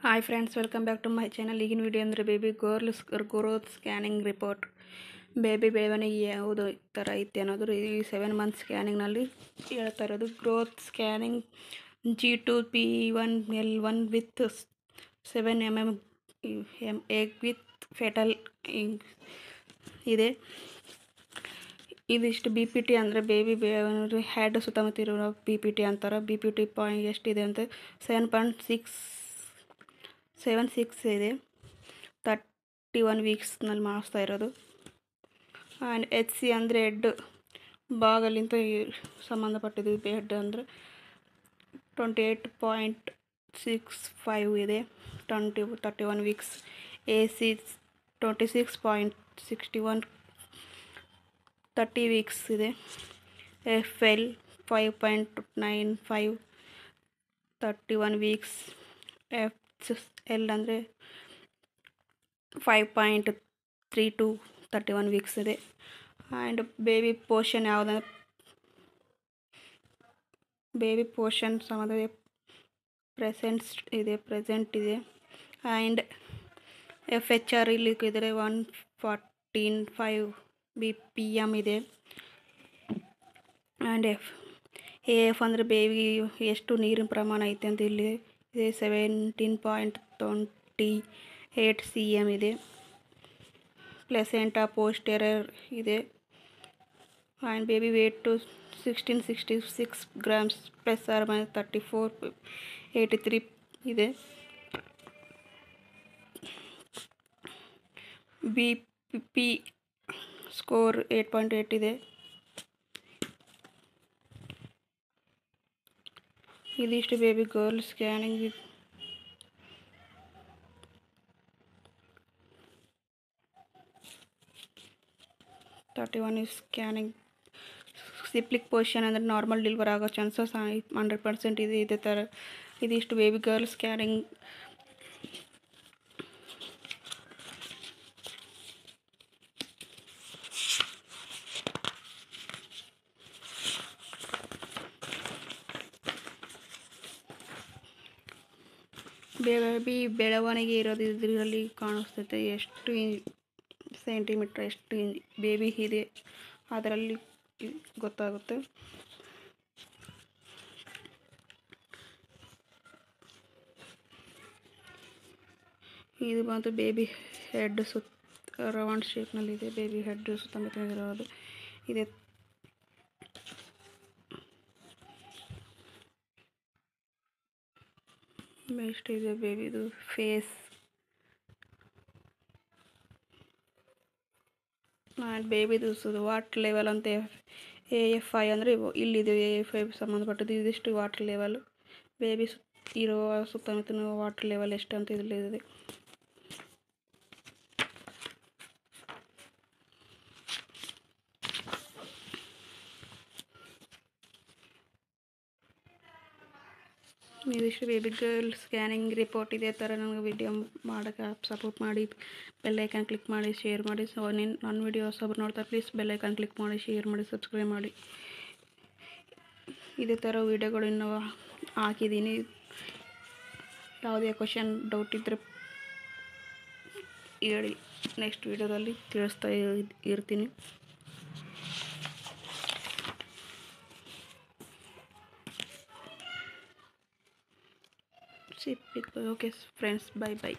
Hi friends, welcome back to my channel. ಈಗಿನ video ಅಂದರೆ baby girls growth scanning report. Baby ಬೆಳವಣಿಗೆ ಯಾವುದು ಥರ ಐತೆ ಅನ್ನೋದು ಈ 7 ಮಂತ್ ಸ್ಕ್ಯಾನಿಂಗ್ನಲ್ಲಿ ಹೇಳ್ತಾ ಇರೋದು. Growth scanning G2P1L1 with 7 mm egg with foetal ಇದೆ. ಇದಿಷ್ಟು BPT ಅಂದರೆ ಬೇಬಿ ಹ್ಯಾಡ್ ಸುತ್ತಮುತ್ತ ಇರೋ BPT ಅಂತಾರೆ. BPT ಪಾಯಿಂಟ್ ಎಷ್ಟಿದೆ ಅಂತ 7.76 ಇದೆ. 31 ವೀಕ್ಸ್ನಲ್ಲಿ ಮಾಡಿಸ್ತಾ ಇರೋದು. ಆ್ಯಂಡ್ HC ಅಂದರೆ ಹೆಡ್ ಭಾಗಲಿಂತ ಸಂಬಂಧಪಟ್ಟಿದ್ದು. ಹೆಡ್ ಅಂದರೆ 28.65 ಇದೆ. 31 ವೀಕ್ಸ್. AC 26.61 30 ವೀಕ್ಸ್ ಇದೆ. FL 5.95 31 weeks. FL ಅಂದರೆ 5.32 31 ವೀಕ್ಸ್ ಇದೆ. ಆ್ಯಂಡ್ ಬೇಬಿ ಪೋರ್ಷನ್ ಯಾವುದಂದ್ರೆ ಬೇಬಿ ಪೋರ್ಷನ್ ಸಂಬಂಧ ಪ್ರೆಸೆಂಟ್ ಇದೆ. ಆ್ಯಂಡ್ FHR ಇಲ್ಲಿ ಇದ್ದರೆ 114.5 BPM ಇದೆ. ಆ್ಯಂಡ್ AF ಅಂದರೆ ಬೇಬಿ ಎಷ್ಟು ನೀರಿನ ಪ್ರಮಾಣ ಐತೆ ಅಂತ ಇಲ್ಲಿ ಇದೆ. 17.28 cm ಇದೆ. ಪ್ಲೆಸೆಂಟಾ ಪೋಸ್ಟೆರರ್ ಇದೆ. And baby weight 1666 grams plus or minus 34.83 ಇದೆ. BP ಸ್ಕೋರ್ 8.8 ಇದೆ. ಇದಿಷ್ಟು baby girl scanning. 31 scanning. Cephalic position ಅಂದರೆ ನಾರ್ಮಲ್ ಡೆಲಿವರ್ ಆಗೋ ಚಾನ್ಸಸ್ 100% ಇದೆ. ಇದೇ ಥರ ಇದಿಷ್ಟು ಬೇಬಿ ಗರ್ಲ್ ಸ್ಕ್ಯಾನಿಂಗ್. ಬೇಬಿ ಬೆಳವಣಿಗೆ ಇರೋದು ಇದರಲ್ಲಿ ಕಾಣಿಸ್ತೈತೆ. ಎಷ್ಟು ಸೆಂಟಿಮೀಟ್ರ್ ಎಷ್ಟು ಬೇಬಿ ಇದೆ ಅದರಲ್ಲಿ ಗೊತ್ತಾಗುತ್ತೆ. ಇದು ಬಂತು ಬೇಬಿ ಹೆಡ್ ರೌಂಡ್ ಶೇಪ್ನಲ್ಲಿದೆ. ಬೇಬಿ ಹೆಡ್ ಸುತ್ತಮುತ್ತ ಇರೋದು ಇದೆ. ಬೆಸ್ಟ್ ಇದೆ ಬೇಬಿದು ಫೇಸ್. ಆ್ಯಂಡ್ ಬೇಬಿದು ವಾಟರ್ ಲೆವೆಲ್ ಅಂತ AFI ಅಂದರೆ ಇಲ್ಲಿದೆ. AFI ಸಂಬಂಧಪಟ್ಟದ್ದು. ಇದಿಷ್ಟು ವಾಟರ್ ಲೆವೆಲ್. ಬೇಬಿ ಇರೋ ಸುತ್ತಮುತ್ತ ವಾಟರ್ ಲೆವೆಲ್ ಎಷ್ಟು ಅಂತ ಇಲ್ಲಿದೆ. ಇದಿಷ್ಟು ಬೇಬಿ ಗರ್ಲ್ ಸ್ಕ್ಯಾನಿಂಗ್ ರಿಪೋರ್ಟ್. ಇದೇ ಥರ ನನಗೆ ವಿಡಿಯೋ ಮಾಡೋಕ್ಕೆ ಸಪೋರ್ಟ್ ಮಾಡಿ. ಬೆಲ್ಲೈಕನ್ ಕ್ಲಿಕ್ ಮಾಡಿ, ಶೇರ್ ಮಾಡಿ. ಸೊ ನನ್ನ ವಿಡಿಯೋ ಹೊಸಬ್ರು ನೋಡ್ತಾರೆ, ಪ್ಲೀಸ್ ಬೆಲ್ಲೈಕನ್ ಕ್ಲಿಕ್ ಮಾಡಿ, ಶೇರ್ ಮಾಡಿ, ಸಬ್ಸ್ಕ್ರೈಬ್ ಮಾಡಿ. ಇದೇ ಥರ ವಿಡಿಯೋಗಳು ಇನ್ನೂ ಹಾಕಿದ್ದೀನಿ. ಯಾವುದೇ ಕ್ವಶನ್ ಡೌಟ್ ಇದ್ದರೆ ಹೇಳಿ, ನೆಕ್ಸ್ಟ್ ವಿಡಿಯೋದಲ್ಲಿ ತಿಳಿಸ್ತಾ ಇರ್ತೀನಿ. Okay friends, bye.